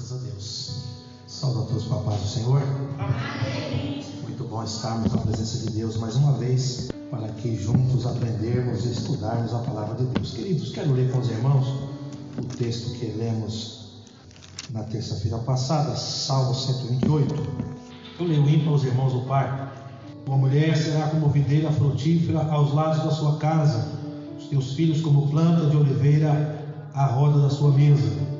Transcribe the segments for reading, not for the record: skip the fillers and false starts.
Graças a Deus. Saúde a todos com a paz do Senhor. Amém. Muito bom estarmos na presença de Deus mais uma vez, para que juntos aprendermos e estudarmos a palavra de Deus. Queridos, quero ler com os irmãos o texto que lemos na terça-feira passada, Salmo 128. Eu leio para os irmãos o par. Uma mulher será como videira frutífera aos lados da sua casa, os teus filhos como planta de oliveira à roda da sua mesa.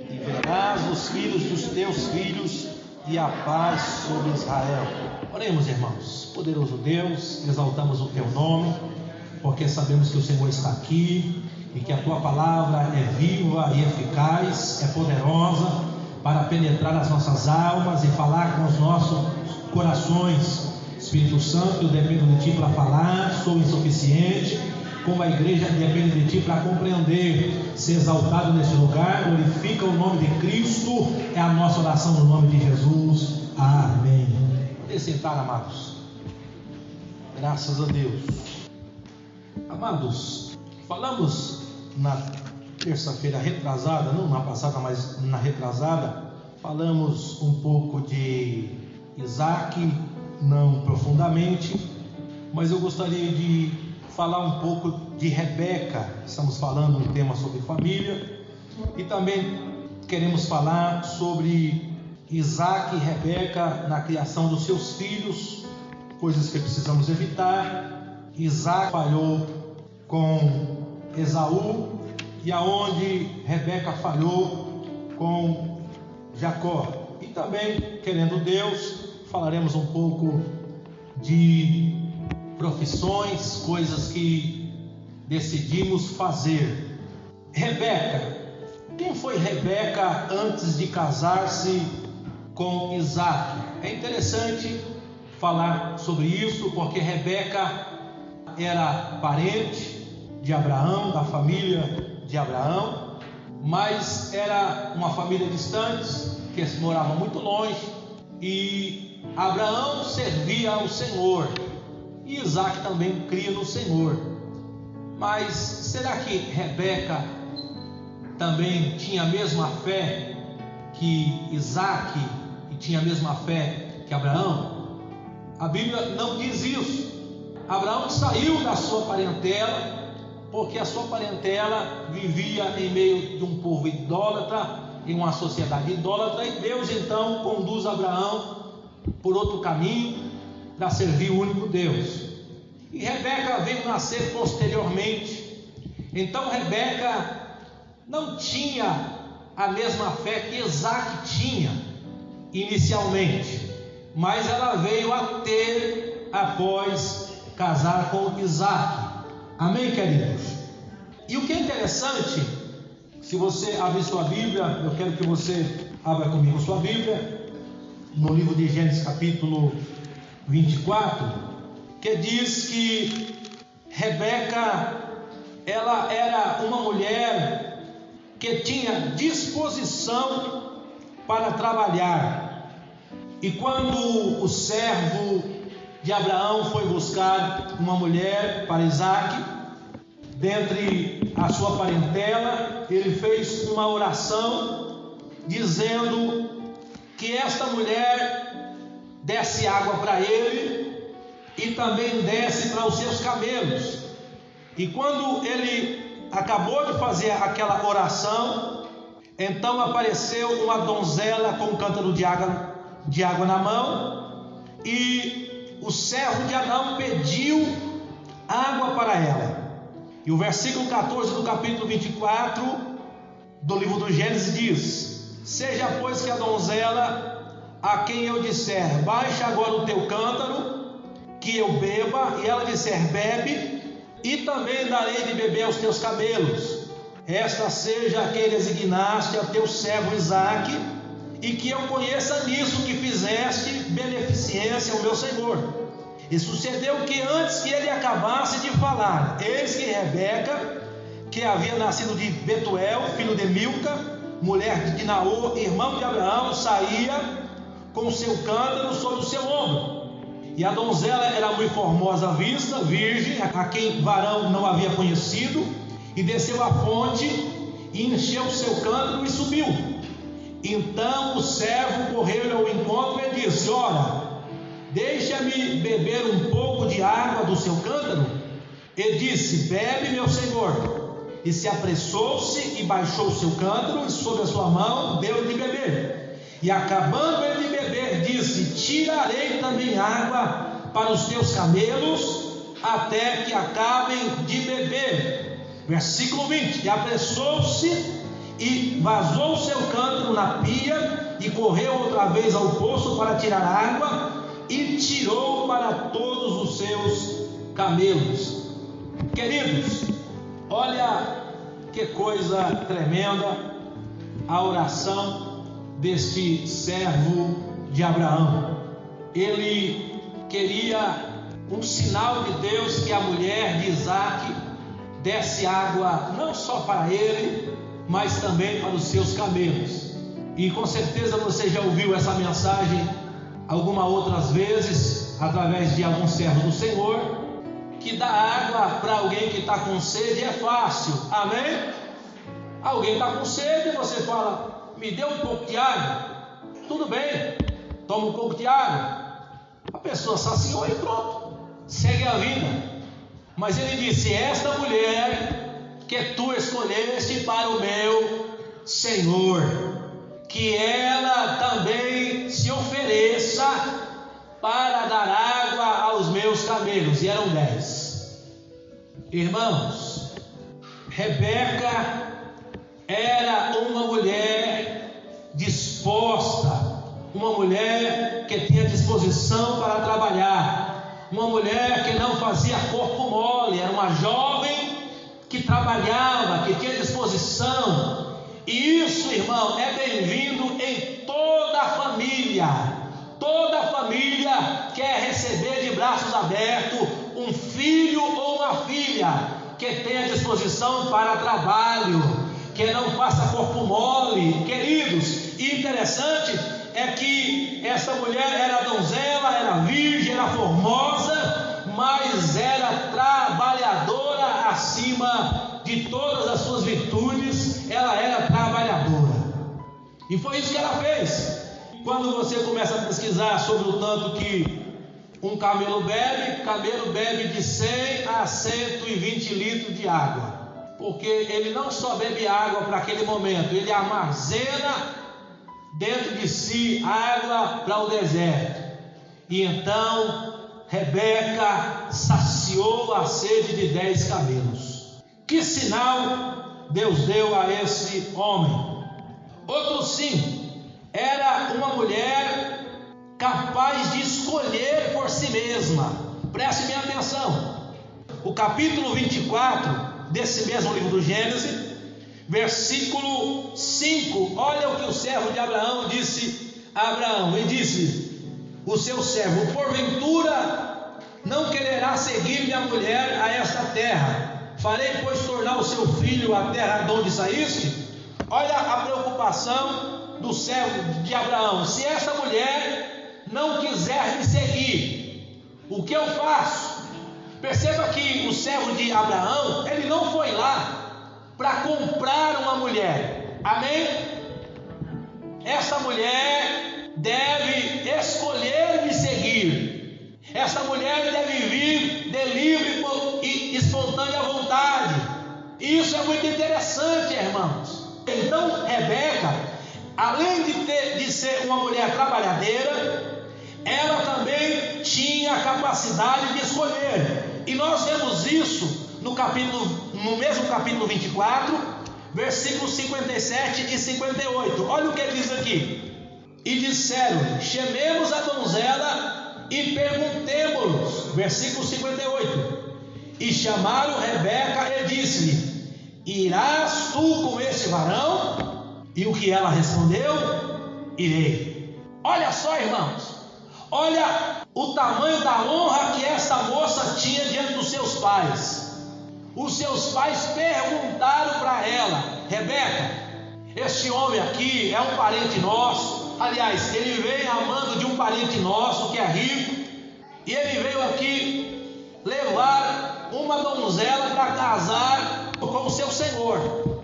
E verás os filhos dos teus filhos e a paz sobre Israel. Oremos, irmãos. Poderoso Deus, exaltamos o teu nome, porque sabemos que o Senhor está aqui e que a tua palavra é viva e eficaz, é poderosa para penetrar as nossas almas e falar com os nossos corações. Espírito Santo, eu dependo de ti para falar, sou insuficiente. Como a igreja depende de ti para compreender. Ser exaltado neste lugar, glorifica o nome de Cristo, é a nossa oração no nome de Jesus. Amém. Podem sentar, amados. Graças a Deus. Amados, falamos na terça-feira retrasada, não na passada, mas na retrasada, falamos um pouco de Isaac, não profundamente, mas eu gostaria de falar um pouco de Rebeca. Estamos falando um tema sobre família e também queremos falar sobre Isaac e Rebeca na criação dos seus filhos, coisas que precisamos evitar. Isaac falhou com Esaú e aonde Rebeca falhou com Jacó. E também, querendo Deus, falaremos um pouco de profissões, coisas que decidimos fazer. Rebeca. Quem foi Rebeca antes de casar-se com Isaac? É interessante falar sobre isso, porque Rebeca era parente de Abraão, da família de Abraão, mas era uma família distante, que morava muito longe, e Abraão servia ao Senhor, e Isaac também cria no Senhor. Mas será que Rebeca também tinha a mesma fé que Isaac e tinha a mesma fé que Abraão? A Bíblia não diz isso. Abraão saiu da sua parentela, porque a sua parentela vivia em meio de um povo idólatra, em uma sociedade idólatra, e Deus então conduz Abraão por outro caminho para servir o único Deus. E Rebeca veio nascer posteriormente. Então Rebeca não tinha a mesma fé que Isaac tinha inicialmente, mas ela veio a ter após casar com Isaac. Amém, queridos? E o que é interessante, se você abrir sua Bíblia, eu quero que você abra comigo sua Bíblia no livro de Gênesis capítulo 24, que diz que Rebeca, ela era uma mulher que tinha disposição para trabalhar. E quando o servo de Abraão foi buscar uma mulher para Isaac, dentre a sua parentela, ele fez uma oração dizendo que esta mulher desse água para ele e também desse para os seus camelos. E quando ele acabou de fazer aquela oração, então apareceu uma donzela com um cântaro de água na mão, e o servo de Abraão pediu água para ela. E o versículo 14 do capítulo 24 do livro do Gênesis diz: seja pois que a donzela a quem eu disser, baixa agora o teu cântaro, que eu beba, e ela disser, bebe, e também darei de beber aos teus camelos. Esta seja a quem designaste a teu servo Isaque, e que eu conheça nisso que fizeste beneficência ao meu Senhor. E sucedeu que antes que ele acabasse de falar, eis que Rebeca, que havia nascido de Betuel, filho de Milca, mulher de Naor, irmão de Abraão, saía com o seu cântaro sobre o seu ombro. E a donzela era muito formosa à vista, virgem, a quem varão não havia conhecido, e desceu à fonte, e encheu o seu cântaro e subiu. Então o servo correu-lhe ao encontro e disse: ora, deixa-me beber um pouco de água do seu cântaro. E disse: bebe, meu senhor. E se apressou-se e baixou o seu cântaro, e sob a sua mão deu de beber. E acabando ele de beber, disse: tirarei também água para os teus camelos, até que acabem de beber. Versículo 20: e apressou-se e vazou o seu cântaro na pia, e correu outra vez ao poço para tirar água, e tirou para todos os seus camelos. Queridos, olha que coisa tremenda a oração deste servo de Abraão. Ele queria um sinal de Deus, que a mulher de Isaque desse água não só para ele, mas também para os seus camelos. E com certeza você já ouviu essa mensagem algumas outras vezes, através de algum servo do Senhor, que dar água para alguém que está com sede é fácil, amém? Alguém está com sede, você fala: me dê um pouco de água. Tudo bem, toma um pouco de água. A pessoa saciou e pronto, segue a vida. Mas ele disse: esta mulher que tu escolheste para o meu Senhor, que ela também se ofereça para dar água aos meus camelos. E eram 10. Irmãos, Rebeca era uma mulher disposta, uma mulher que tinha disposição para trabalhar, uma mulher que não fazia corpo mole, era uma jovem que trabalhava, que tinha disposição. E isso, irmão, é bem-vindo em toda a família. Toda família quer receber de braços abertos um filho ou uma filha que tenha disposição para trabalho, que não faça corpo mole, queridos. E interessante é que essa mulher era donzela, era virgem, era formosa, mas era trabalhadora acima de todas as suas virtudes. Ela era trabalhadora, e foi isso que ela fez. Quando você começa a pesquisar sobre o tanto que um camelo bebe de 100 a 120 litros de água, porque ele não só bebe água para aquele momento, ele armazena dentro de si água para o deserto. E então Rebeca saciou a sede de 10 camelos. Que sinal Deus deu a esse homem? Outro sim, era uma mulher capaz de escolher por si mesma. Preste bem atenção. O capítulo 24 desse mesmo livro do Gênesis, versículo 5, olha o que o servo de Abraão disse a Abraão. E disse o seu servo: porventura não quererá seguir minha mulher a esta terra? Farei, pois, tornar o seu filho a terra de onde saíste? Olha a preocupação do servo de Abraão: se essa mulher não quiser me seguir, o que eu faço? Perceba que o servo de Abraão, ele não foi lá para comprar uma mulher, amém? Essa mulher deve escolher me seguir. Essa mulher deve vir de livre e espontânea vontade. Isso é muito interessante, irmãos. Então Rebeca, além de ser uma mulher trabalhadeira, ela também tinha a capacidade de escolher. E nós vemos isso no mesmo capítulo 24, versículos 57 e 58. Olha o que ele diz aqui: e disseram: chamemos a donzela e perguntemo-los. Versículo 58. E chamaram Rebeca e disse-lhe: irás tu com esse varão? E o que ela respondeu? Irei. Olha só, irmãos, olha o tamanho da honra que esta moça tinha diante dos seus pais. Os seus pais perguntaram para ela: Rebeca, este homem aqui é um parente nosso. Aliás, ele veio amando de um parente nosso que é rico, e ele veio aqui levar uma donzela para casar com o seu senhor.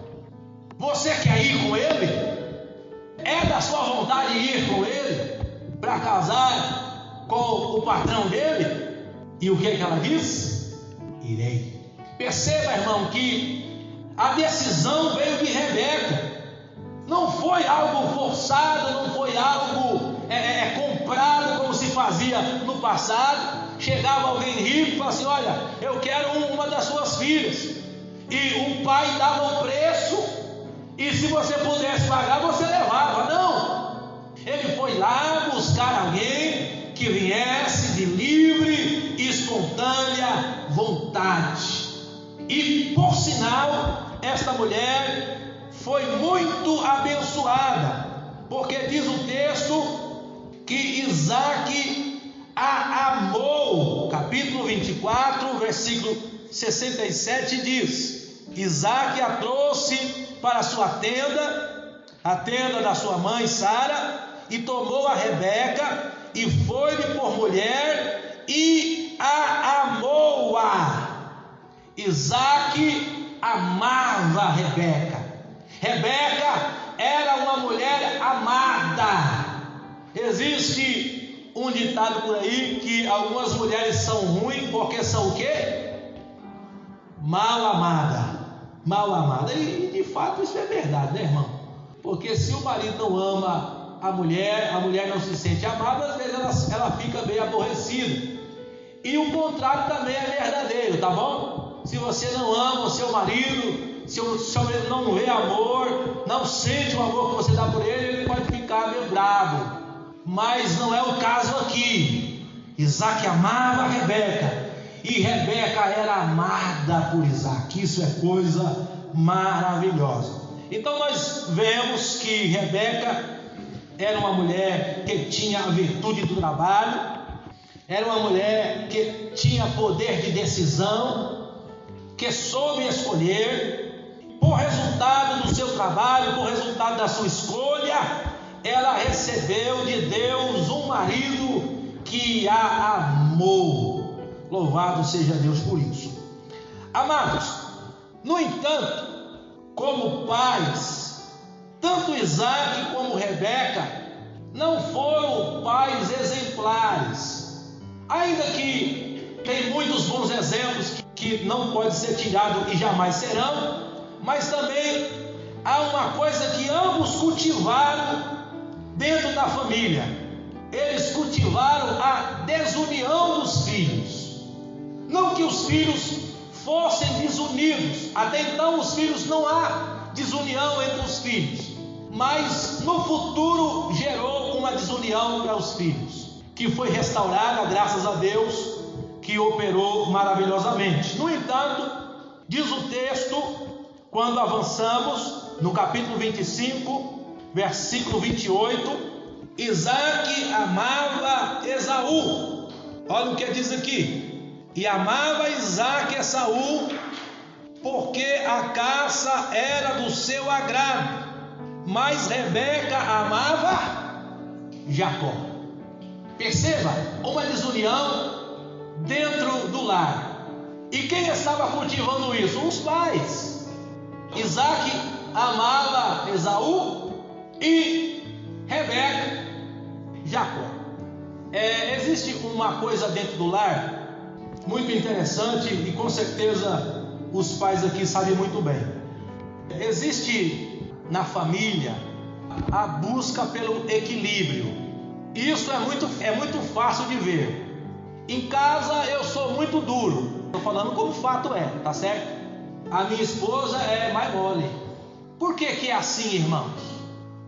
Você quer ir com ele? É da a sua vontade de ir com ele para casar com o patrão dele? E o que é que ela diz? Irei. Perceba, irmão, que a decisão veio de Rebeca. Não foi algo forçado, não foi algo comprado como se fazia no passado. Chegava alguém rico e falava assim: olha, eu quero uma das suas filhas. E o pai dava o preço, e se você pudesse pagar, você levava. Não, ele foi lá buscar alguém que viesse de livre e espontânea vontade. E por sinal, esta mulher foi muito abençoada, porque diz o texto que Isaque a amou. Capítulo 24, versículo 67 diz: Isaque a trouxe para a sua tenda, a tenda da sua mãe Sara, e tomou a Rebeca e foi-lhe por mulher e a amou-a. Isaque amava Rebeca. Rebeca era uma mulher amada. Existe um ditado por aí que algumas mulheres são ruins porque são o quê? Mal amada. Mal amada. E de fato isso é verdade, né, irmão? Porque se o marido não ama a mulher não se sente amada, às vezes ela fica bem aborrecida. E o contrário também é verdadeiro, tá bom? Se você não ama o seu marido, se o seu marido não vê amor, não sente o amor que você dá por ele pode ficar meio bravo. Mas não é o caso aqui. Isaque amava a Rebeca, e Rebeca era amada por Isaque. Isso é coisa maravilhosa. Então nós vemos que Rebeca era uma mulher que tinha a virtude do trabalho, era uma mulher que tinha poder de decisão, que soube escolher. Por resultado do seu trabalho, por resultado da sua escolha, ela recebeu de Deus um marido que a amou. Louvado seja Deus por isso. Amados, no entanto, como pais, tanto Isaque como Rebeca não foram pais exemplares. Ainda que tem muitos bons exemplos que não podem ser tirados e jamais serão, mas também há uma coisa que ambos cultivaram dentro da família. Eles cultivaram a desunião dos filhos. Não que os filhos fossem desunidos, até então os filhos não há desunião entre os filhos, mas no futuro gerou uma desunião para os filhos, que foi restaurada graças a Deus, que operou maravilhosamente. No entanto, diz o texto, quando avançamos no capítulo 25, versículo 28, Isaque amava Esaú. Olha o que diz aqui: e amava Isaque a Esaú, porque a caça era do seu agrado, mas Rebeca amava Jacó. Perceba, uma desunião dentro do lar. E quem estava cultivando isso? Os pais. Isaque amava Esaú e Rebeca Jacó. Existe uma coisa dentro do lar muito interessante, e com certeza os pais aqui sabem muito bem. Existe na família a busca pelo equilíbrio. Isso é muito fácil de ver. Em casa eu sou muito duro, estou falando como fato é, tá certo? A minha esposa é mais mole. Por que é assim, irmãos?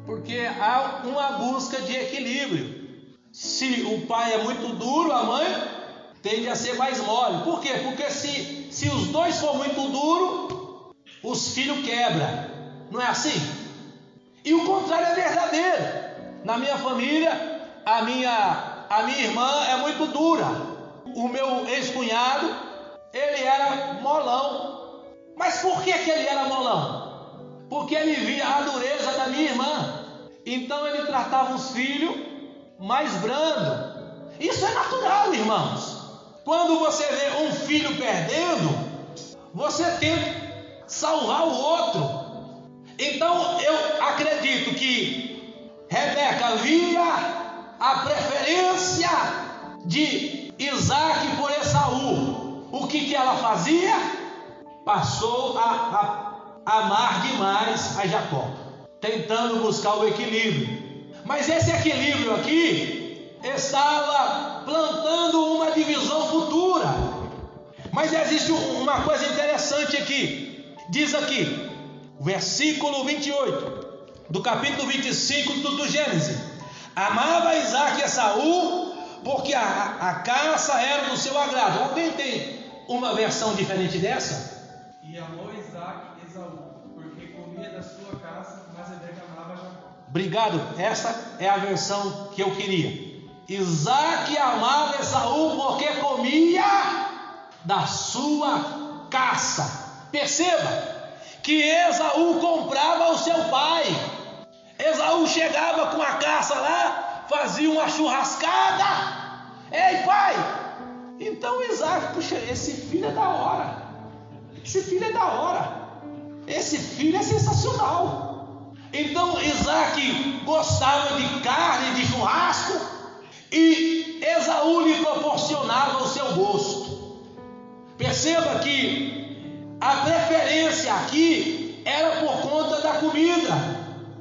Porque há uma busca de equilíbrio. Se o pai é muito duro, a mãe tende a ser mais mole. Por quê? Porque se os dois for muito duros, os filhos quebram. Não é assim? E o contrário é verdadeiro. Na minha família, a minha irmã é muito dura. O meu ex-cunhado, ele era molão. Mas por que ele era molão? Porque ele via a dureza da minha irmã. Então ele tratava os filhos mais brando. Isso é natural, irmãos. Quando você vê um filho perdendo, você tenta salvar o outro. Então eu acredito que Rebeca Rebeca via a preferência de Isaac por Esaú. O que ela fazia? Passou a amar demais a Jacó, tentando buscar o equilíbrio. Mas esse equilíbrio aqui estava plantando uma divisão futura. Mas existe uma coisa interessante aqui. Diz aqui, versículo 28 do capítulo 25 do Gênesis: amava Isaac e Esaú, porque a caça era do seu agrado. Alguém tem uma versão diferente dessa? E amou Isaac e Esaú, porque comia da sua caça, mas Rebeca amava Jacó. Obrigado, essa é a versão que eu queria. Isaac amava Esaú porque comia da sua caça. Perceba que Esaú comprava o seu pai. Esaú chegava com a caça lá, fazia uma churrascada. Ei, pai! Então Isaac, puxa, esse filho é da hora. Esse filho é da hora. Esse filho é sensacional. Então Isaac gostava de carne, de churrasco, e Esaú lhe proporcionava o seu gosto. Perceba que a preferência aqui era por conta da comida.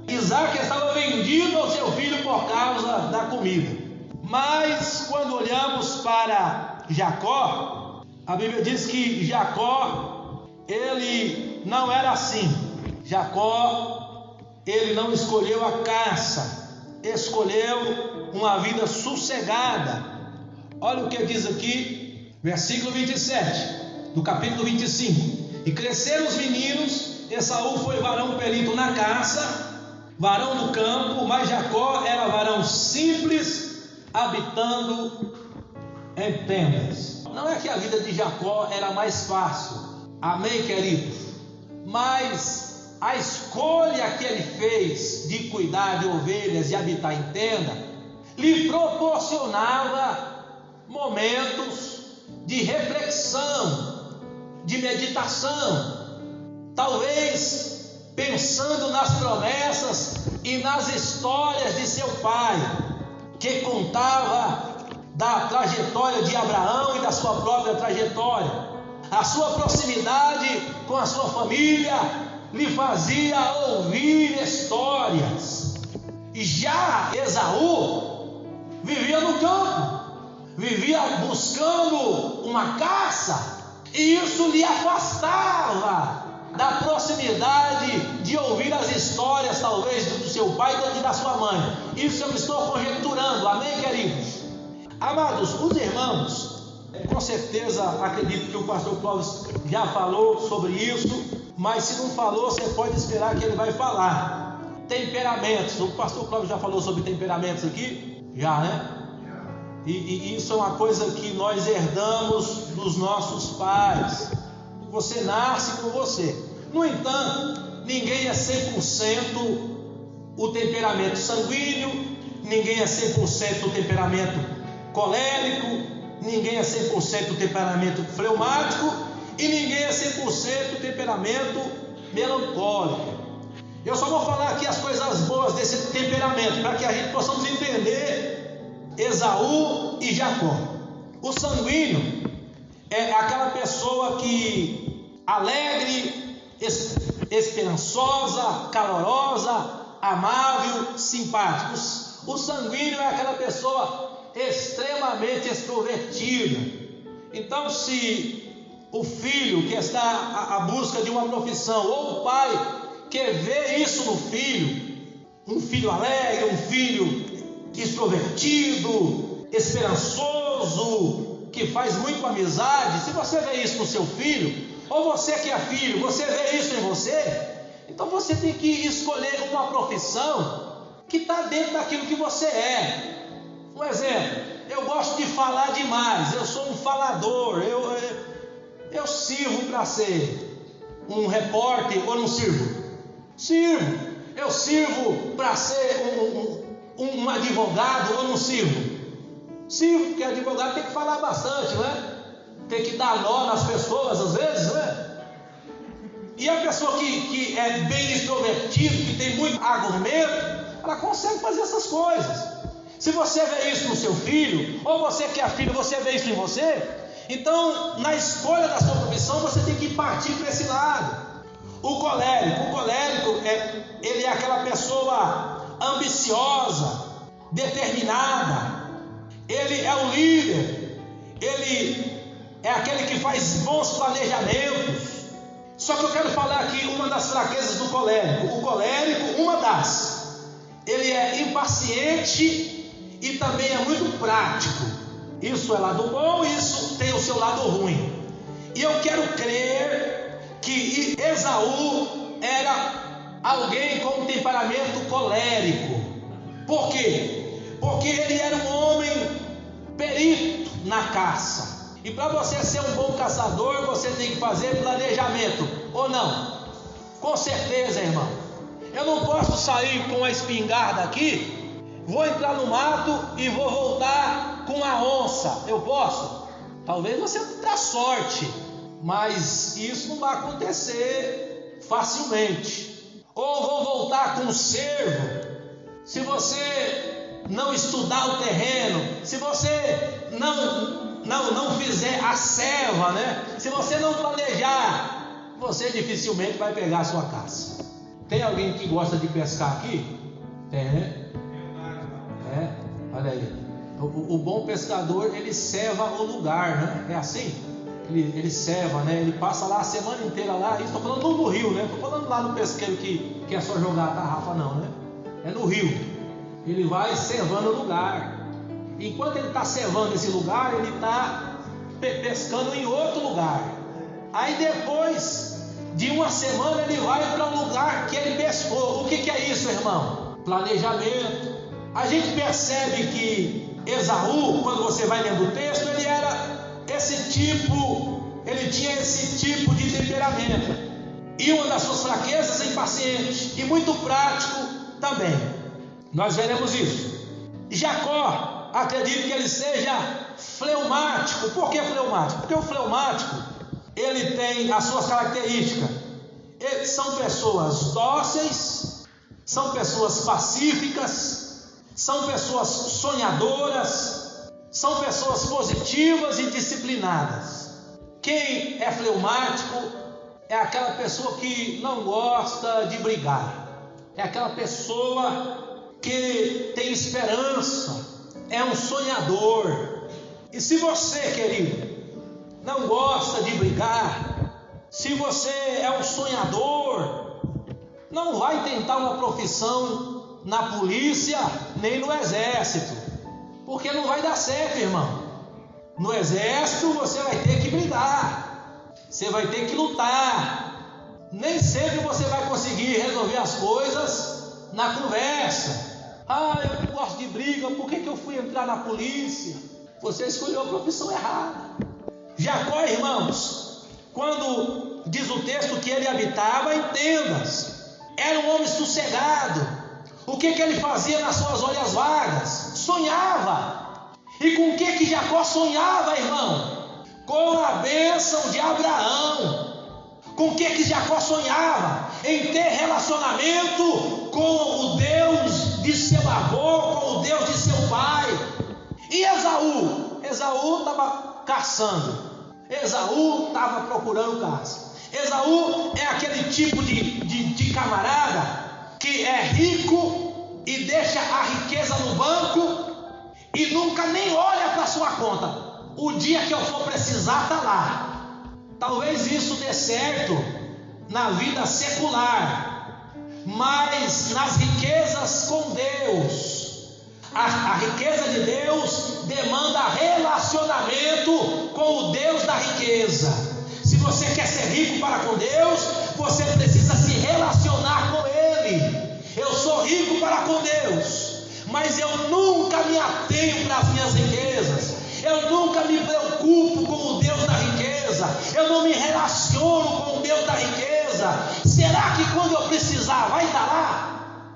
Isaac estava vendido ao seu filho por causa da comida. Mas quando olhamos para Jacó, a Bíblia diz que Jacó, ele não era assim. Jacó, ele não escolheu a caça, escolheu uma vida sossegada. Olha o que diz aqui, versículo 27 do capítulo 25: e cresceram os meninos, Esaú foi varão perito na caça, varão do campo, mas Jacó era varão simples, habitando em tendas. Não é que a vida de Jacó era mais fácil, amém, queridos? Mas a escolha que ele fez de cuidar de ovelhas e habitar em tenda lhe proporcionava momentos de reflexão, de meditação, talvez pensando nas promessas e nas histórias de seu pai, que contava da trajetória de Abraão e da sua própria trajetória. A sua proximidade com a sua família lhe fazia ouvir histórias. E já Esaú vivia no campo, vivia buscando uma caça, e isso lhe afastava da proximidade de ouvir as histórias, talvez, do seu pai e da sua mãe. Isso eu estou conjecturando, amém, queridos? Amados, os irmãos, com certeza acredito que o pastor Clóvis já falou sobre isso, mas se não falou, você pode esperar que ele vai falar. Temperamentos, o pastor Clóvis já falou sobre temperamentos aqui? Já, né? E isso é uma coisa que nós herdamos dos nossos pais. Você nasce com você. No entanto, ninguém é 100% o temperamento sanguíneo, ninguém é 100% o temperamento colérico, ninguém é 100% o temperamento fleumático e ninguém é 100% o temperamento melancólico. Eu só vou falar aqui as coisas boas desse temperamento, para que a gente possa entender Esaú e Jacó. O sanguíneo é aquela pessoa que alegre, esperançosa, calorosa, amável, simpática. O sanguíneo é aquela pessoa extremamente extrovertida. Então, se o filho que está à busca de uma profissão, ou o pai que vê isso no filho, um filho alegre, um filho extrovertido, esperançoso, que faz muito amizade, se você vê isso no seu filho, ou você que é filho, você vê isso em você, então você tem que escolher uma profissão que está dentro daquilo que você é. Um exemplo, eu gosto de falar demais, eu sou um falador, eu sirvo para ser um repórter ou não sirvo? Sirvo. Eu sirvo para ser um advogado ou não sirvo? Sirvo, porque advogado tem que falar bastante, não é? Tem que dar nó nas pessoas às vezes, não é? E a pessoa que é bem extrovertido, que tem muito argumento, ela consegue fazer essas coisas. Se você vê isso no seu filho, ou você que é filho, você vê isso em você, então na escolha da sua profissão você tem que partir para esse lado. O colérico ele é aquela pessoa ambiciosa, determinada, ele é o líder, ele é aquele que faz bons planejamentos. Só que eu quero falar aqui uma das fraquezas do colérico. O colérico, ele é impaciente e também é muito prático. Isso é lado bom, isso tem o seu lado ruim. E eu quero crer que Esaú era alguém com um temperamento colérico. Por quê? Porque ele era um homem perito na caça. E para você ser um bom caçador, você tem que fazer planejamento, ou não? Com certeza, irmão. Eu não posso sair com a espingarda aqui, vou entrar no mato e vou voltar com a onça. Eu posso? Talvez você dê sorte, mas isso não vai acontecer facilmente. Ou vou voltar com um cervo. Se você não estudar o terreno, se você não fizer a serva, né? Se você não planejar, você dificilmente vai pegar a sua caça. Tem alguém que gosta de pescar aqui? Tem, né? Olha aí. O bom pescador, ele ceva o lugar, né? É assim? Ele ceva, né? Ele passa lá a semana inteira lá. Isso, estou falando no rio, né? Estou falando lá no pesqueiro que é só jogar a tarrafa, não, né? É no rio. Ele vai cevando o lugar. Enquanto ele está cevando esse lugar, ele está pescando em outro lugar. Aí depois de uma semana ele vai para o lugar que ele pescou. O que é isso, irmão? Planejamento. A gente percebe que Esaú, quando você vai lendo o texto, ele tinha esse tipo de temperamento. E uma das suas fraquezas é impaciente e muito prático também. Nós veremos isso. Jacó, acredito que ele seja fleumático. Por que fleumático? Porque o fleumático, ele tem as suas características. Eles são pessoas dóceis, são pessoas pacíficas, são pessoas sonhadoras, são pessoas positivas e disciplinadas. Quem é fleumático é aquela pessoa que não gosta de brigar, é aquela pessoa que tem esperança, é um sonhador. E se você, querido, não gosta de brigar, se você é um sonhador, não vai tentar uma profissão na polícia nem no exército, porque não vai dar certo, irmão. No exército você vai ter que brigar, você vai ter que lutar. Nem sempre você vai conseguir resolver as coisas na conversa. Eu não gosto de briga, por que eu fui entrar na polícia? Você escolheu a profissão errada. Jacó, irmãos, quando diz o texto que ele habitava em tendas, era um homem sossegado. O que ele fazia nas suas horas vagas? Sonhava. E com o que Jacó sonhava, irmão? Com a bênção de Abraão. Com o que Jacó sonhava? Em ter relacionamento com o Deus de seu avô, com o Deus de seu pai. E Esaú? Esaú estava caçando. Esaú estava procurando caça. Esaú é aquele tipo de camarada que é rico e deixa a riqueza no banco e nunca nem olha para sua conta. O dia que eu for precisar, está lá. Talvez isso dê certo na vida secular, mas nas riquezas com Deus, a riqueza de Deus demanda relacionamento com o Deus da riqueza. Se você quer ser rico para com Deus, você precisa se relacionar com Ele. Eu sou rico para com Deus, mas eu nunca me atenho para as minhas riquezas. Eu nunca me preocupo com o Deus da riqueza. Eu não me relaciono com o Deus da riqueza. Será que quando eu precisar vai estar lá?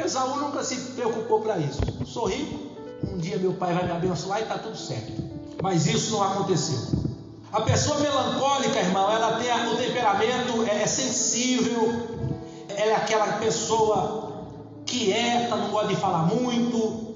Esaú nunca se preocupou para isso. Sou rico, um dia meu pai vai me abençoar e está tudo certo. Mas isso não aconteceu. A pessoa melancólica, irmão, ela tem o temperamento, é sensível. Ela é aquela pessoa quieta, não gosta de falar muito,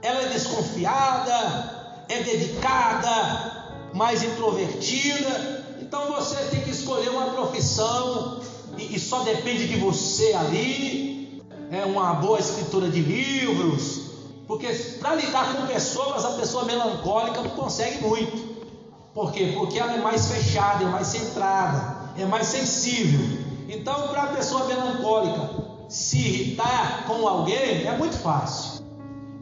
ela é desconfiada, é dedicada, mais introvertida. Então você tem que escolher uma profissão e só depende de você ali. É uma boa escritura de livros, porque para lidar com pessoas, a pessoa melancólica não consegue muito. Por quê? Porque ela é mais fechada, é mais centrada, é mais sensível. Então, para a pessoa melancólica se irritar com alguém é muito fácil.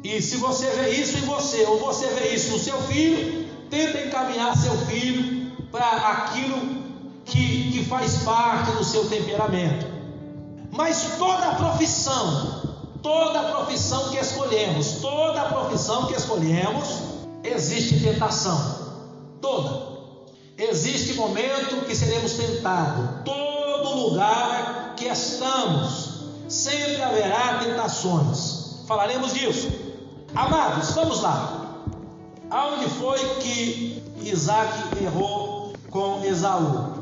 E se você vê isso em você, ou você vê isso no seu filho, tenta encaminhar seu filho para aquilo que faz parte do seu temperamento. Mas toda profissão que escolhemos, existe tentação. Existe momento que seremos tentados. Todo lugar que estamos, sempre haverá tentações. Falaremos disso. Amados, vamos lá. Aonde foi que Isaac errou com Esaú?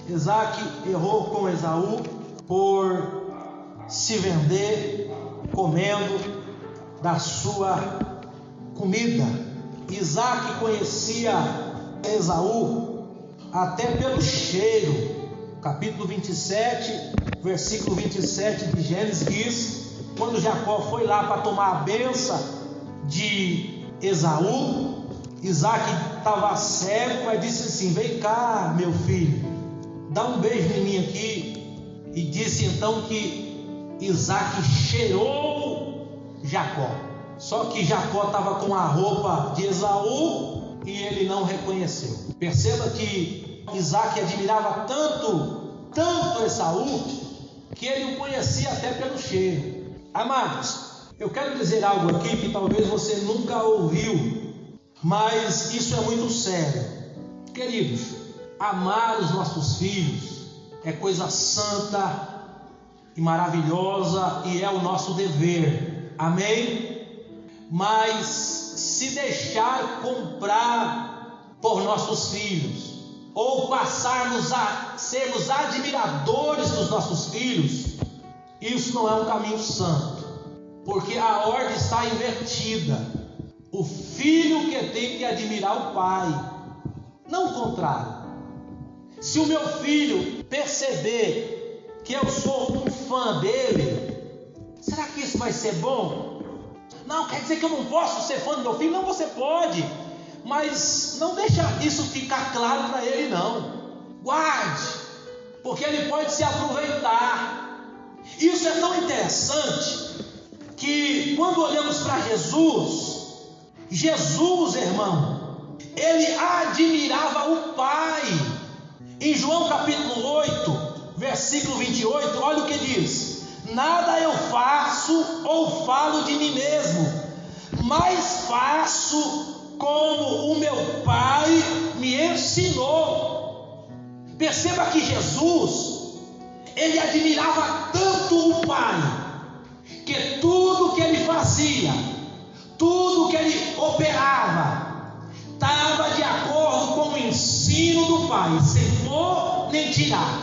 Isaac errou com Esaú por se vender comendo da sua comida. Isaac conhecia Esaú até pelo cheiro. Capítulo 27, versículo 27 de Gênesis diz: quando Jacó foi lá para tomar a bênção de Esaú, Isaac estava cego, mas disse assim: vem cá, meu filho, dá um beijo em mim aqui. E disse então que Isaac cheirou Jacó. Só que Jacó estava com a roupa de Esaú e ele não reconheceu. Perceba que Isaac admirava tanto Esaú, que ele o conhecia até pelo cheiro. Amados, eu quero dizer algo aqui que talvez você nunca ouviu, mas isso é muito sério. Queridos, amar os nossos filhos é coisa santa e maravilhosa e é o nosso dever. Amém? Mas se deixar comprar por nossos filhos, ou passarmos a sermos admiradores dos nossos filhos, isso não é um caminho santo, porque a ordem está invertida. O filho que tem que admirar o pai, não o contrário. Se o meu filho perceber que eu sou um fã dele, será que isso vai ser bom? Não, quer dizer que eu não posso ser fã do meu filho? Não, você pode, mas não deixa isso ficar claro para ele não. Guarde, porque ele pode se aproveitar. Isso é tão interessante que quando olhamos para Jesus, irmão, ele admirava o Pai. Em João capítulo 8, versículo 28, olha o que diz: nada eu faço ou falo de mim mesmo, mas faço como o meu Pai me ensinou. Perceba que Jesus, ele admirava tanto o Pai, que tudo que ele fazia, tudo que ele operava, estava de acordo com o ensino do Pai, sem pôr nem tirar.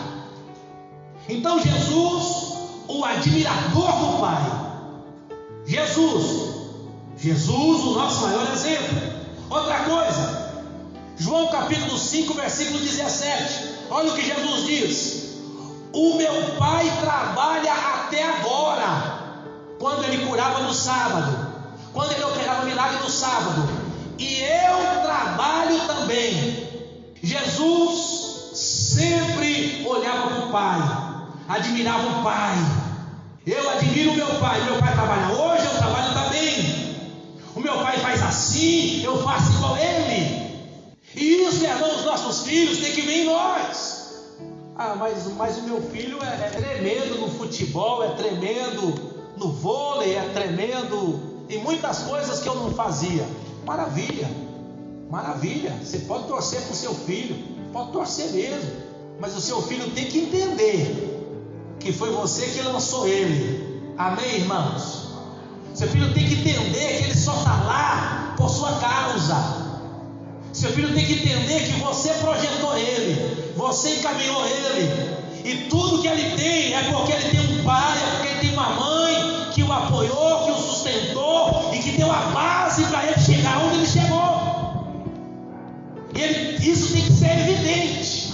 Então Jesus, o admirador do Pai, Jesus, o nosso maior exemplo. Outra coisa, João capítulo 5, versículo 17, olha o que Jesus diz: o meu Pai trabalha até agora. Quando ele curava no sábado, quando ele operava milagre no sábado, e eu trabalho também. Jesus sempre olhava para o Pai, admirava o Pai. Eu admiro o meu Pai trabalha hoje, eu trabalho também. O meu Pai faz assim, eu faço igual ele. E isso, irmãos, nossos filhos têm que ver em nós. Mas o meu filho é tremendo no futebol, é tremendo no vôlei, é tremendo em muitas coisas que eu não fazia. Maravilha, você pode torcer para o seu filho, pode torcer mesmo, mas o seu filho tem que entender que foi você que lançou ele. Amém, irmãos? Seu filho tem que entender que ele só está lá por sua causa. Seu filho tem que entender que você projetou ele, você encaminhou ele, e tudo que ele tem é porque ele tem um pai, é porque ele tem uma mãe que o apoiou, que o sustentou e que deu a base para ele chegar onde ele chegou. Isso tem que ser evidente.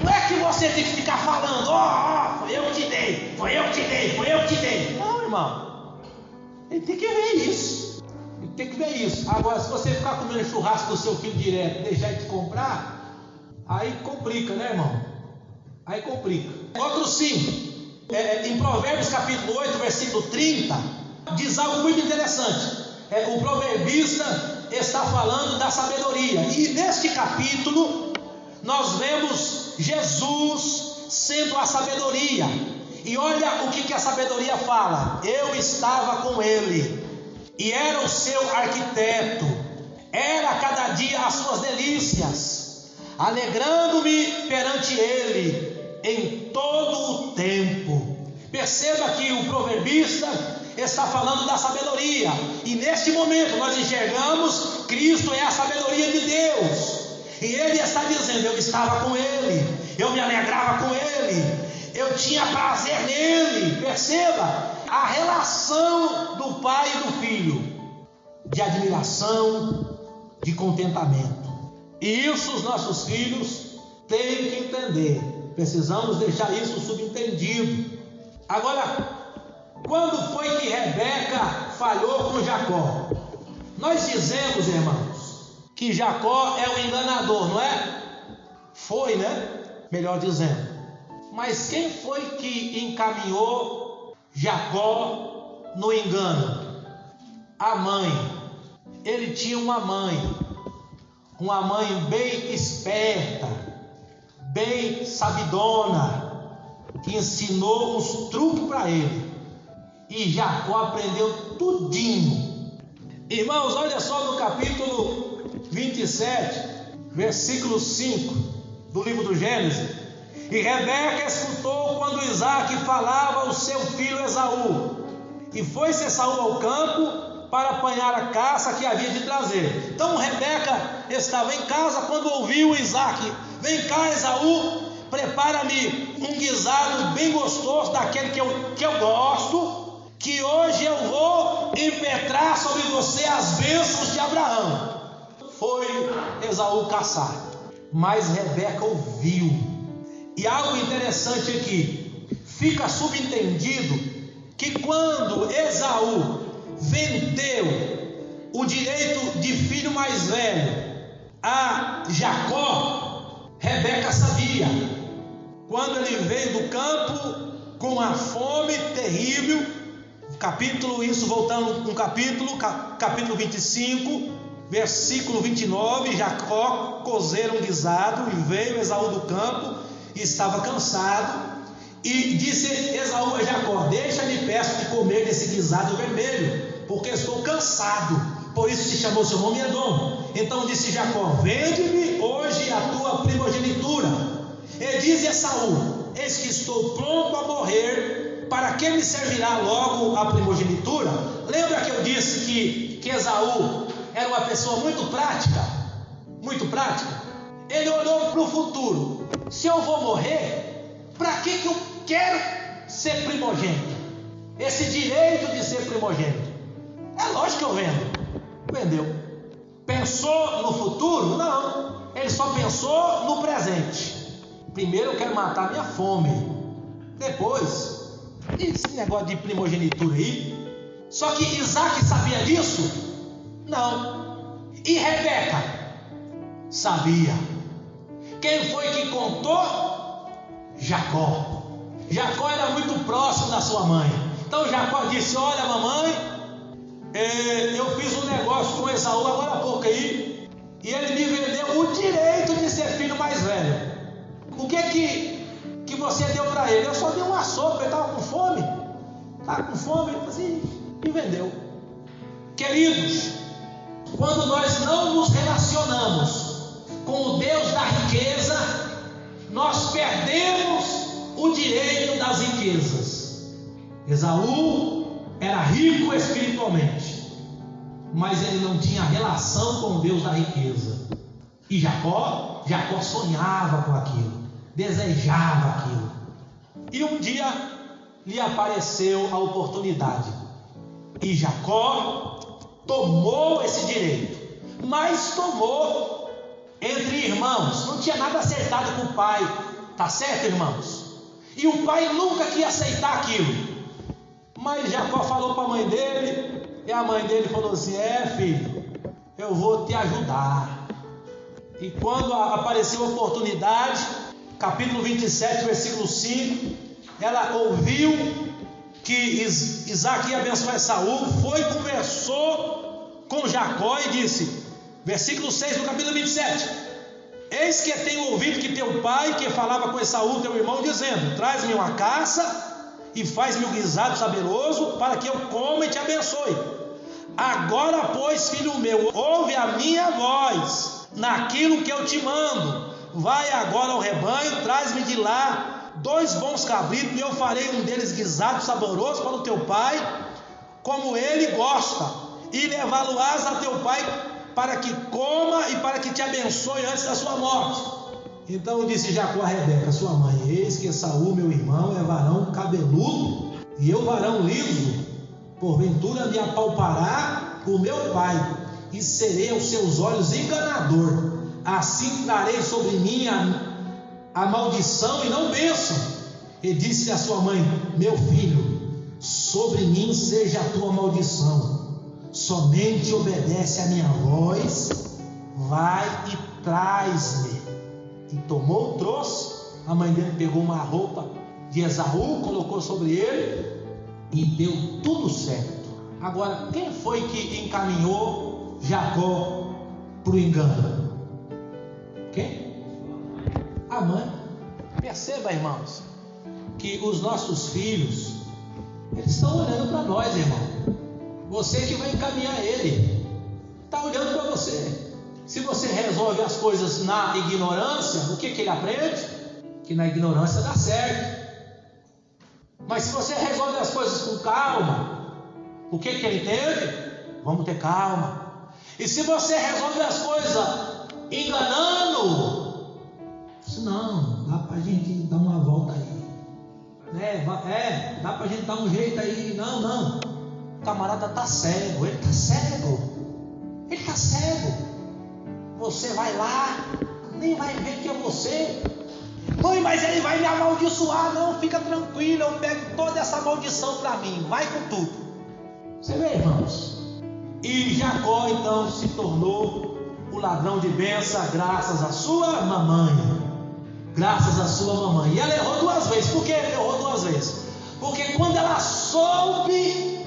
Não é que você tem que ficar falando, foi eu que te dei, foi eu que te dei, foi eu que te dei. Não, irmão. Ele tem que ver isso. Ele tem que ver isso. Agora, se você ficar comendo churrasco do seu filho direto e deixar ele te comprar, aí complica, né, irmão? Aí complica. Outro sim, em Provérbios capítulo 8, versículo 30, diz algo muito interessante. O proverbista está falando da sabedoria. E neste capítulo, nós vemos Jesus sendo a sabedoria. E olha o que a sabedoria fala. Eu estava com ele, e era o seu arquiteto. Era cada dia as suas delícias, alegrando-me perante ele em todo o tempo. Perceba que o proverbista está falando da sabedoria, e neste momento nós enxergamos Cristo é a sabedoria de Deus, e ele está dizendo: eu estava com ele, eu me alegrava com ele, eu tinha prazer nele. Perceba a relação do pai e do filho, de admiração, de contentamento. E isso os nossos filhos têm que entender. Precisamos deixar isso subentendido. Agora, quando foi que Rebeca falhou com Jacó? Nós dizemos, irmãos, que Jacó é o enganador, não é? Foi, né? Melhor dizendo. Mas quem foi que encaminhou Jacó no engano? A mãe. Ele tinha uma mãe bem esperta, bem sabidona, que ensinou uns truques para ele. E Jacó aprendeu tudinho. Irmãos, olha só no capítulo 27, versículo 5 do livro do Gênesis. E Rebeca escutou quando Isaque falava ao seu filho Esaú, e foi-se Esaú ao campo para apanhar a caça que havia de trazer. Então Rebeca estava em casa quando ouviu Isaque: vem cá, Esaú, prepara-me um guisado bem gostoso, daquele que eu gosto, que hoje eu vou impetrar sobre você as bênçãos de Abraão. Foi Esaú caçar, mas Rebeca ouviu. E algo interessante aqui, fica subentendido que quando Esaú vendeu o direito de filho mais velho a Jacó, Rebeca sabia. Quando ele veio do campo com uma fome terrível, voltando um capítulo 25, versículo 29, Jacó cozeram um guisado, e veio Esaú do campo, e estava cansado, e disse Esaú a Jacó: deixa-me, peço, de comer desse guisado vermelho, porque estou cansado. Por isso se chamou seu nome Edom. Então disse Jacó: vende-me hoje a tua primogenitura. E diz Esaú: eis que estou pronto a morrer, para que me servirá logo a primogenitura? Lembra que eu disse que Esaú era uma pessoa muito prática? Muito prática. Ele olhou para o futuro: se eu vou morrer, para que eu quero ser primogênito? Esse direito de ser primogênito, é lógico que eu vendo. Vendeu. Pensou no futuro? Não. Ele só pensou no presente. Primeiro eu quero matar minha fome, depois esse negócio de primogenitura aí. Só que Isaque sabia disso? Não. E Rebeca? Sabia. Quem foi que contou? Jacó. Jacó era muito próximo da sua mãe. Então Jacó disse: olha, mamãe, eu fiz um negócio com Esaú agora há pouco aí, e ele me vendeu o direito de ser filho mais velho. O que você deu para ele? Eu só dei uma sopa, ele estava com fome. Assim, e vendeu. Queridos, quando nós não nos relacionamos com o Deus da riqueza, nós perdemos o direito das riquezas. Esaú era rico espiritualmente, mas ele não tinha relação com o Deus da riqueza. E Jacó sonhava com aquilo, desejava aquilo. E um dia lhe apareceu a oportunidade. E Jacó tomou esse direito, mas tomou entre irmãos. Não tinha nada acertado com o pai, tá certo, irmãos? E o pai nunca quis aceitar aquilo. Mas Jacó falou para a mãe dele, e a mãe dele falou assim: filho, eu vou te ajudar. E quando apareceu a oportunidade, capítulo 27, versículo 5, ela ouviu que Isaque ia abençoar Esaú, foi, conversou com Jacó e disse, versículo 6 do capítulo 27: eis que tenho ouvido que teu pai, que falava com Esaú, teu irmão, dizendo: traz-me uma caça e faz-me um guisado saboroso, para que eu coma e te abençoe. Agora, pois, filho meu, ouve a minha voz naquilo que eu te mando. Vai agora ao rebanho, traz-me de lá 2 bons cabritos, e eu farei um deles guisado saboroso para o teu pai, como ele gosta, e levá-lo-ás a teu pai, para que coma e para que te abençoe antes da sua morte. Então disse Jacó a Rebeca, sua mãe: eis que Esaú, meu irmão, é varão cabeludo, e eu varão liso. Porventura me apalpará o meu pai, e serei aos seus olhos enganador. Assim trarei sobre mim a maldição e não bênção. E disse a sua mãe: meu filho, sobre mim seja a tua maldição, somente obedece a minha voz, vai e traz-me. E tomou, trouxe. A mãe dele pegou uma roupa de Esaú, colocou sobre ele, e deu tudo certo. Agora, quem foi que encaminhou Jacó para o engano? Quem? A mãe. Perceba, irmãos, que os nossos filhos, eles estão olhando para nós, irmão. Você que vai encaminhar ele, está olhando para você. Se você resolve as coisas na ignorância, o que ele aprende? Que na ignorância dá certo. Mas se você resolve as coisas com calma, o que ele entende? Vamos ter calma. E se você resolve as coisas enganando, não, dá para a gente dar uma volta aí, dá para a gente dar um jeito aí. Não, o camarada está cego, ele está cego. Você vai lá, nem vai ver que é você. Mãe, mas ele vai me amaldiçoar. Não, fica tranquilo, eu pego toda essa maldição para mim, vai com tudo. Você vê, irmãos? E Jacó então se tornou o ladrão de bênção, graças à sua mamãe. Graças à sua mamãe. E ela errou 2 vezes. Por que ela errou 2 vezes? Porque quando ela soube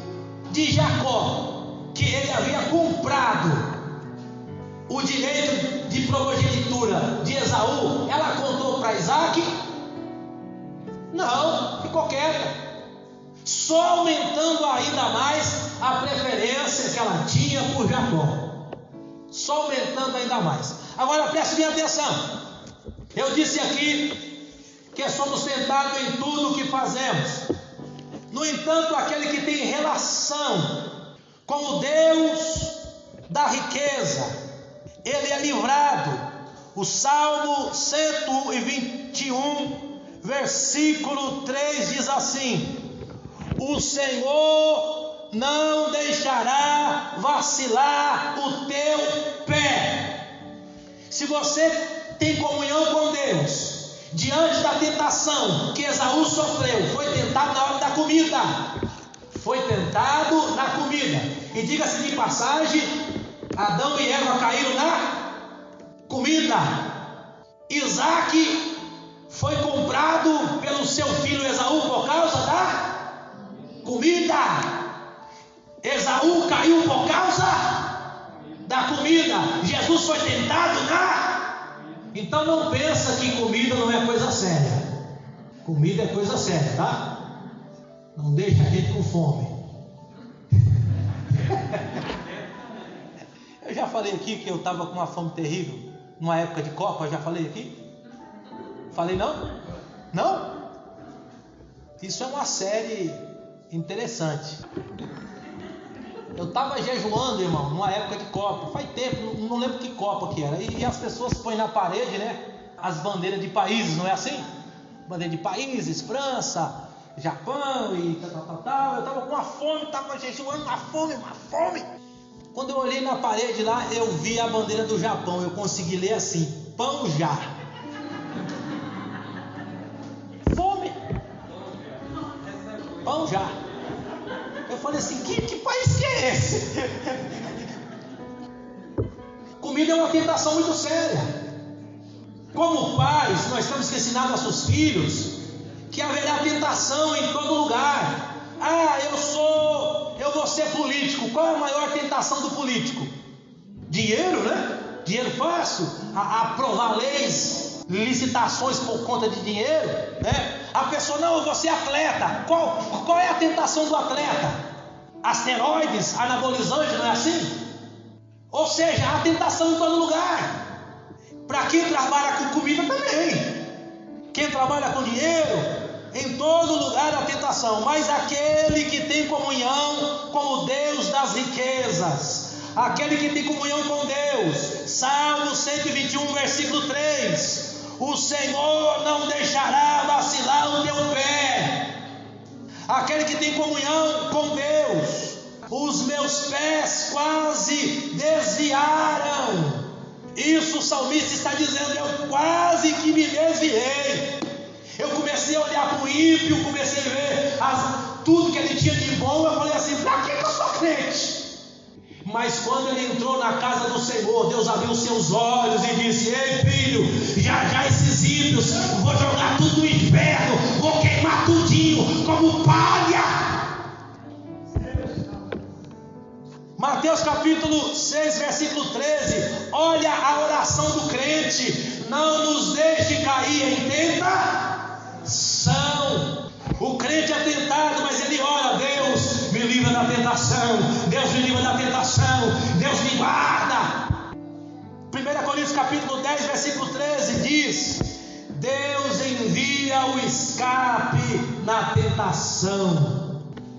de Jacó que ele havia comprado o direito de primogenitura de Esaú, ela contou para Isaque? Não, ficou quieta, só aumentando ainda mais a preferência que ela tinha por Jacó, só aumentando ainda mais. Agora preste bem atenção, eu disse aqui que somos tentados em tudo o que fazemos. No entanto, aquele que tem relação com o Deus da riqueza, ele é livrado. O Salmo 121, versículo 3 diz assim: o Senhor não deixará vacilar o teu pé. Se você tem comunhão com Deus, diante da tentação que Esaú sofreu, foi tentado na hora da comida, foi tentado na comida. E diga-se de passagem, Adão e Eva caíram na comida. Isaque foi comprado pelo seu filho Esaú por causa da comida. Esaú caiu por causa da comida. Jesus foi tentado na... Então não pensa que comida não é coisa séria. Comida é coisa séria, tá? Não deixa a gente com fome. Eu já falei aqui que eu estava com uma fome terrível numa época de Copa. Eu já falei aqui? Falei não? Não? Isso é uma série interessante. Eu estava jejuando, irmão, numa época de Copa. Faz tempo, não lembro que Copa que era. E as pessoas põem na parede, né, as bandeiras de países, não é assim? Bandeira de países, França, Japão e tal. Eu estava com uma fome, estava jejuando, uma fome. Quando eu olhei na parede lá, eu vi a bandeira do Japão. Eu consegui ler assim: pão já. Fome. Pão já. Eu falei assim: que país que é esse? Comida é uma tentação muito séria. Como pais, nós temos que ensinar nossos filhos que haverá tentação em todo lugar. Eu vou ser político. Qual é a maior tentação do político? Dinheiro, né? Dinheiro fácil. Aprovar leis, licitações por conta de dinheiro, né? A pessoa, não, eu vou ser atleta. Qual é a tentação do atleta? Asteroides, anabolizante, não é assim? Ou seja, há tentação em todo lugar. Para quem trabalha com comida também. Quem trabalha com dinheiro, em todo lugar há tentação. Mas aquele que tem comunhão com o Deus das riquezas, aquele que tem comunhão com Deus, Salmo 121, versículo 3: o Senhor não deixará vacilar o teu pé. Aquele que tem comunhão com Deus, os meus pés quase desviaram. Isso o salmista está dizendo: eu quase que me desviei. Eu comecei a olhar para o ímpio, comecei a ver tudo que ele tinha de bom. Eu falei assim: para que eu sou crente? Mas quando ele entrou na casa do Senhor, Deus abriu seus olhos e disse: ei filho, já esses ímpios, vou jogar tudo no inferno, vou queimar tudinho como palha. Mateus capítulo 6, versículo 13. Olha a oração do crente: não nos deixe cair em tentação. O crente é tentado, mas ele ora: Deus me livra da tentação, Deus me livra da tentação, Deus me guarda. 1 Coríntios capítulo 10, versículo 13 diz: Deus envia o escape na tentação.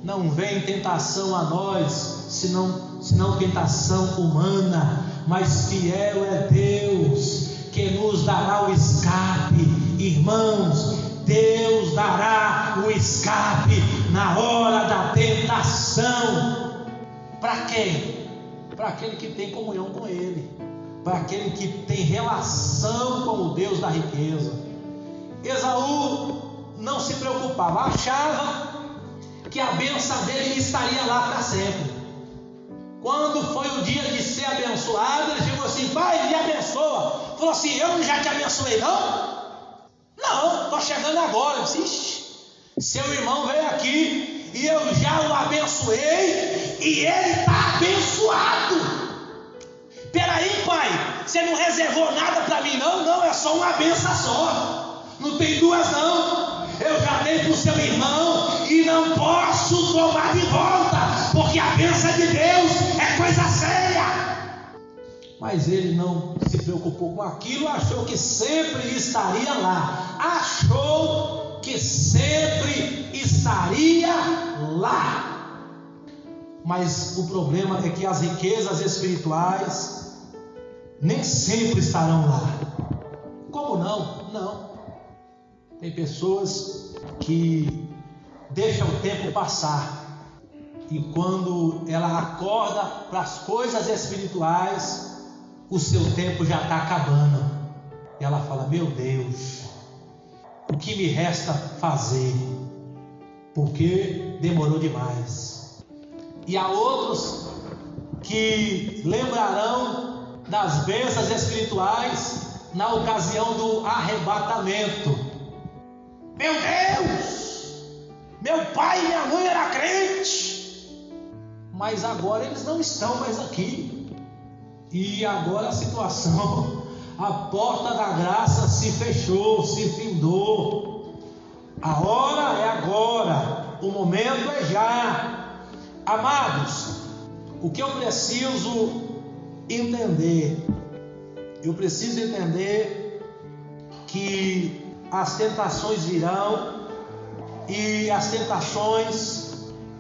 Não vem tentação a nós, senão tentação humana, mas fiel é Deus que nos dará o escape. Irmãos, Deus dará o escape na hora da tentação. Para quem? Para aquele que tem comunhão com Ele, para aquele que tem relação com o Deus da riqueza. Esaú não se preocupava, achava que a bênção dele estaria lá para sempre. Quando foi o dia de ser abençoado, ele chegou assim: pai, me abençoa. Falou assim: eu já te abençoei não? Não, estou chegando agora. Eu disse: seu irmão veio aqui e eu já o abençoei e ele está abençoado. Peraí, pai, você não reservou nada para mim não? Não, é só uma benção só, não tem duas não. Eu já dei para o seu irmão e não posso tomar de volta, porque a bênção de Deus é coisa séria. Mas ele não se preocupou com aquilo, achou que sempre estaria lá. Achou que sempre estaria lá. Mas o problema é que as riquezas espirituais nem sempre estarão lá. Como não? Não. Tem pessoas que deixam o tempo passar e quando ela acorda para as coisas espirituais, o seu tempo já está acabando. E ela fala: meu Deus, o que me resta fazer? Porque demorou demais. E há outros que lembrarão das bênçãos espirituais na ocasião do arrebatamento. Meu Deus, meu pai e minha mãe eram crentes, mas agora eles não estão mais aqui. E agora a situação, a porta da graça se fechou, se findou. A hora é agora, o momento é já. Amados, o que eu preciso entender? Eu preciso entender que as tentações virão e as tentações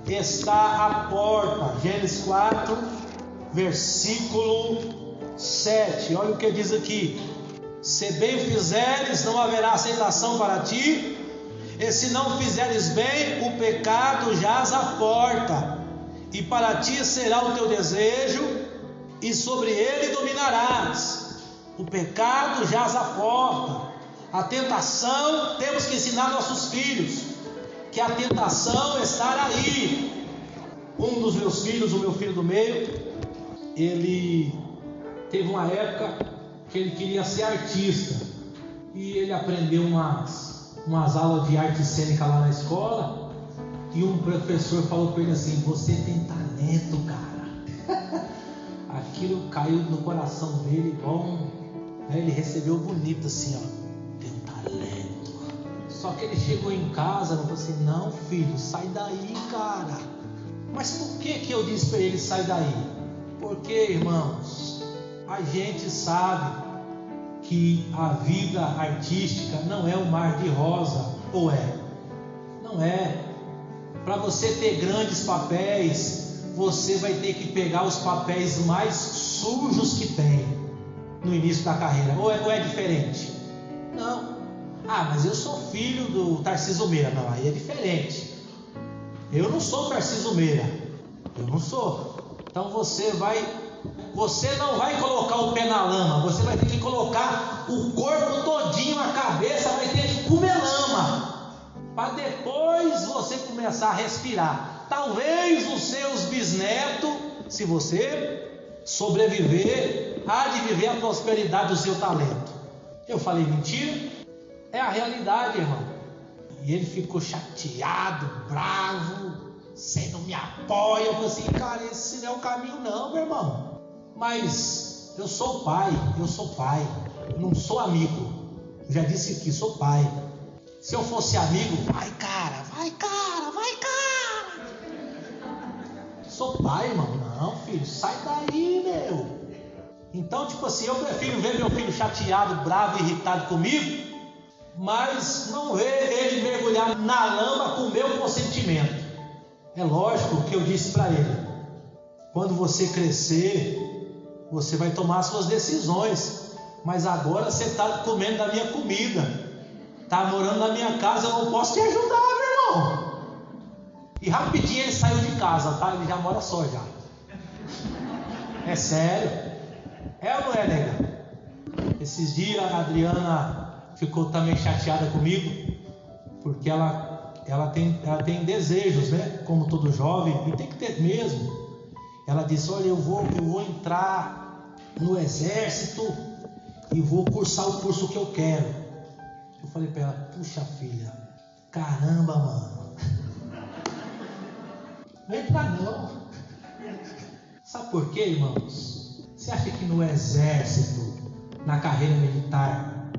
está à porta. Gênesis 4, versículo 7. Olha o que diz aqui: se bem fizeres, não haverá aceitação para ti, E se não fizeres bem, o pecado jaz à porta, e para ti será o teu desejo, e sobre ele dominarás. O pecado jaz à porta. A tentação, temos que ensinar nossos filhos que a tentação está aí. Um dos meus filhos, o meu filho do meio, ele teve uma época que ele queria ser artista, e ele aprendeu umas aulas de arte cênica lá na escola, e um professor falou para ele assim: você tem talento, cara. Aquilo caiu no coração dele, bom, né? Ele recebeu bonito assim, ó, tem talento. Só que ele chegou em casa e falou assim: não, filho, sai daí, cara. Mas por que eu disse para ele sair daí? Porque, irmãos, a gente sabe que a vida artística não é um mar de rosa, ou é? Não é. Para você ter grandes papéis, você vai ter que pegar os papéis mais sujos que tem no início da carreira, ou é diferente? Não. Ah, mas eu sou filho do Tarcísio Meira. Não, aí é diferente. Eu não sou Tarcísio Meira, eu não sou. Então você não vai colocar o pé na lama, você vai ter que colocar o corpo todinho, a cabeça vai ter que comer lama, para depois você começar a respirar. Talvez os seus bisnetos, se você sobreviver, há de viver a prosperidade do seu talento. Eu falei mentira? É a realidade, irmão. E ele ficou chateado, bravo, você não me apoia. Eu falei assim: cara, esse não é o caminho não, meu irmão. Mas eu sou pai, não sou amigo. Eu já disse aqui, sou pai. Se eu fosse amigo, vai cara. Sou pai, irmão. Não, filho, sai daí, meu. Então, tipo assim, eu prefiro ver meu filho chateado, bravo, irritado comigo, mas não ver ele mergulhar na lama com o meu consentimento. É lógico que eu disse para ele: quando você crescer, você vai tomar as suas decisões, mas agora você está comendo da minha comida, está morando na minha casa, eu não posso te ajudar, meu irmão. E rapidinho ele saiu de casa, tá? Ele já mora só já. É sério. É ou não é, nega? Esses dias a Adriana ficou também chateada comigo, porque ela tem desejos, né? Como todo jovem, e tem que ter mesmo. Ela disse: olha, eu vou entrar no exército e vou cursar o curso que eu quero. Eu falei para ela: puxa, filha, caramba, mano, não entra não. Sabe por quê, irmãos? Você acha que no exército, na carreira militar,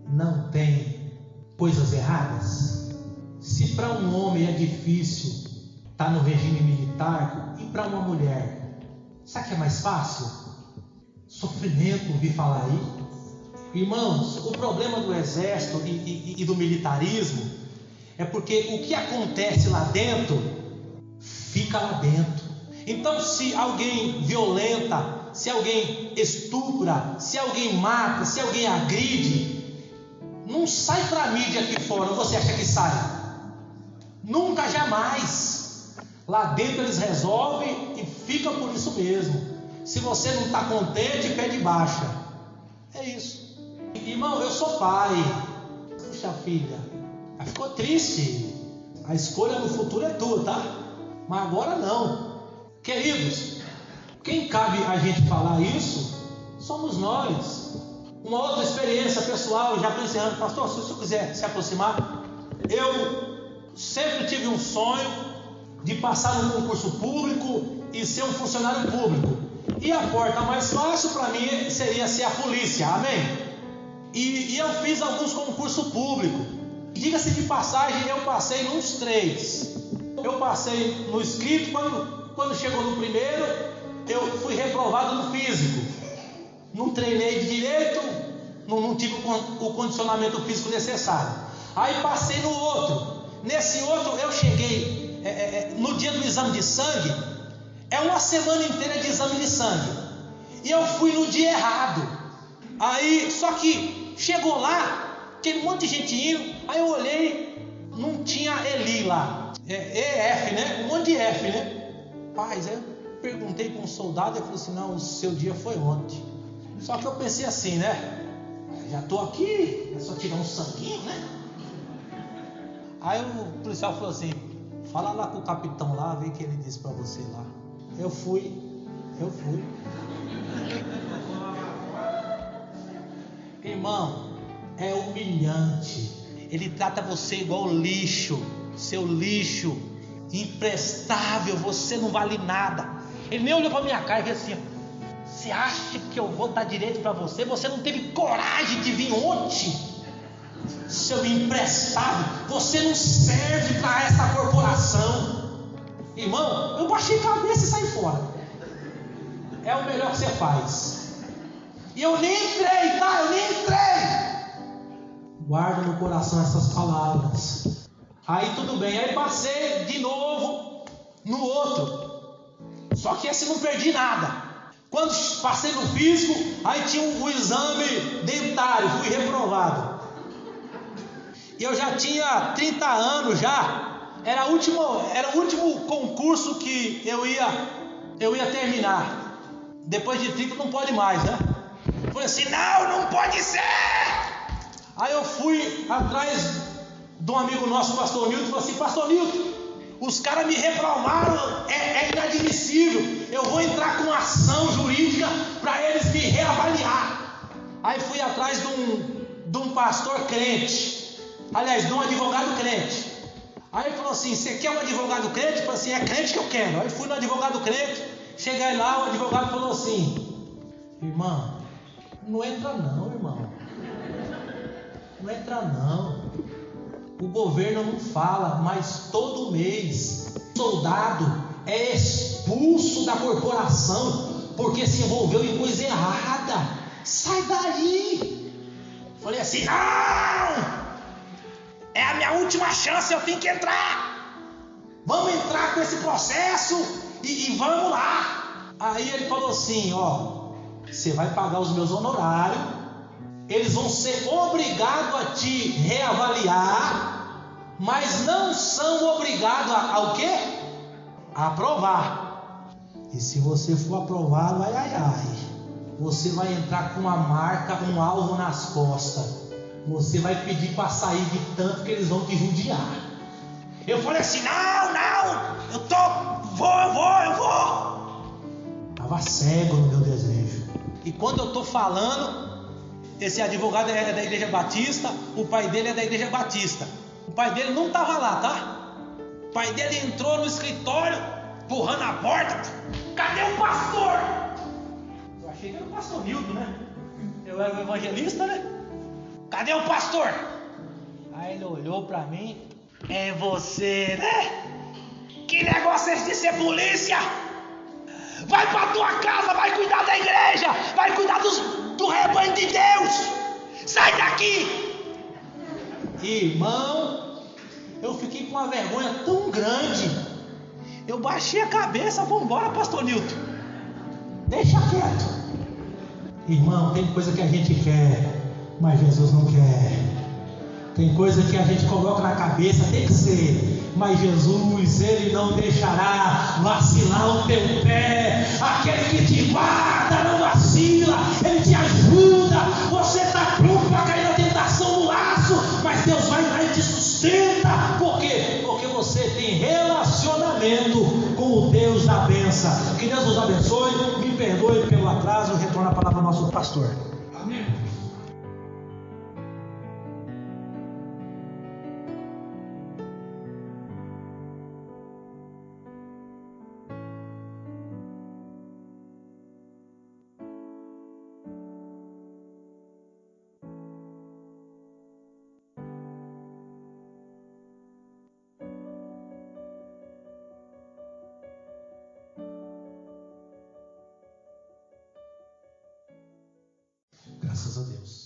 não tem coisas erradas? Se para um homem é difícil estar no regime militar, e para uma mulher, sabe que é mais fácil? Sofrimento, ouvi falar aí. Irmãos, o problema do exército e do militarismo é porque o que acontece lá dentro, fica lá dentro. Então, se alguém violenta, se alguém estupra, se alguém mata, se alguém agride, não sai para a mídia aqui fora. Você acha que sai? Nunca, jamais. Lá dentro eles resolvem e fica por isso mesmo. Se você não está contente, pede baixa. É isso. Irmão, eu sou pai. Puxa, filha, ficou triste. A escolha no futuro é tua, tá? Mas agora não. Queridos, quem cabe a gente falar isso somos nós. Uma outra experiência pessoal, já estou encerrando, pastor, se o senhor quiser se aproximar. Eu sempre tive um sonho de passar num concurso público e ser um funcionário público. E a porta mais fácil para mim seria ser a polícia, amém? E eu fiz alguns concursos públicos. Diga-se de passagem, eu passei nos 3. Eu passei no escrito, quando chegou no primeiro, eu fui reprovado no físico. Não treinei de direito, não tive o condicionamento físico necessário. Aí passei no outro. Nesse outro eu cheguei no dia do exame de sangue. É uma semana inteira de exame de sangue. E eu fui no dia errado. Aí, só que chegou lá, tinha um monte de gente indo. Aí eu olhei, não tinha Eli lá. EF, né? Um monte de F, né? Paz, aí eu perguntei para um soldado, ele falou assim, não, o seu dia foi ontem. Só que eu pensei assim, né? Já tô aqui, é só tirar um sanguinho, né? Aí o policial falou assim, fala lá com o capitão lá, vê o que ele disse para você lá. Eu fui. Irmão, é humilhante. Ele trata você igual lixo, seu lixo, imprestável, você não vale nada. Ele nem olhou para minha cara e disse assim, você acha que eu vou dar direito para você? Você não teve coragem de vir ontem, seu imprestável. Você não serve para essa corporação. Irmão, eu baixei a cabeça e saí fora. É o melhor que você faz. E eu nem entrei, tá? Eu nem entrei. Guarda no coração essas palavras. Aí tudo bem, aí passei de novo no outro. Só que esse não perdi nada. Quando passei no físico, aí tinha o exame dentário, fui reprovado. Eu já tinha 30 anos já. Era o último concurso que eu ia terminar. Depois de 30 não pode mais, né? Falei assim, não pode ser! Aí eu fui atrás de um amigo nosso, pastor Nilton, e falei assim, pastor Nilton, os caras me reprovaram, é inadmissível, eu vou entrar com ação jurídica para eles me reavaliar. Aí fui atrás de um pastor crente, aliás, de um advogado crente. Aí ele falou assim, você quer um advogado crente? Eu falei assim, é crente que eu quero. Aí fui no advogado crente, cheguei lá, o advogado falou assim, irmão, não entra não, irmão. Não entra não. O governo não fala, mas todo mês soldado é expulso da corporação porque se envolveu em coisa errada. Sai daí. Falei assim, não! É a minha última chance, eu tenho que entrar. Vamos entrar com esse processo e vamos lá. Aí ele falou assim, ó, você vai pagar os meus honorários. Eles vão ser obrigados a te reavaliar, mas não são obrigados ao quê? A aprovar. E se você for aprovado, você vai entrar com uma marca, um alvo nas costas. Você vai pedir para sair de tanto que eles vão te judiar. Eu falei assim, não, eu vou. Estava cego no meu desejo. E quando eu estou falando, esse advogado é da igreja batista, o pai dele é da igreja batista. O pai dele não estava lá, tá? O pai dele entrou no escritório, empurrando a porta. Cadê o pastor? Eu achei que era o pastor Nilton, né? Eu era o evangelista, né? Cadê o pastor? Aí ele olhou para mim. É você, né? Que negócio é esse de ser polícia? Vai para tua casa, vai cuidar da igreja, vai cuidar do rebanho de Deus. Sai daqui. Irmão, eu fiquei com uma vergonha tão grande. Eu baixei a cabeça, vamos embora, pastor Nilton. Deixa quieto. Irmão, tem coisa que a gente quer, mas Jesus não quer. Tem coisa que a gente coloca na cabeça, tem que ser, mas Jesus, Ele não deixará vacilar o teu pé. Aquele que te guarda não vacila, Ele te ajuda. Você está pronto para cair na tentação no laço, mas Deus vai lá e te sustenta. Por quê? Porque você tem relacionamento com o Deus da bênção. Que Deus nos abençoe, me perdoe pelo atraso, retorno a palavra ao nosso pastor. Amém. Graças a Deus.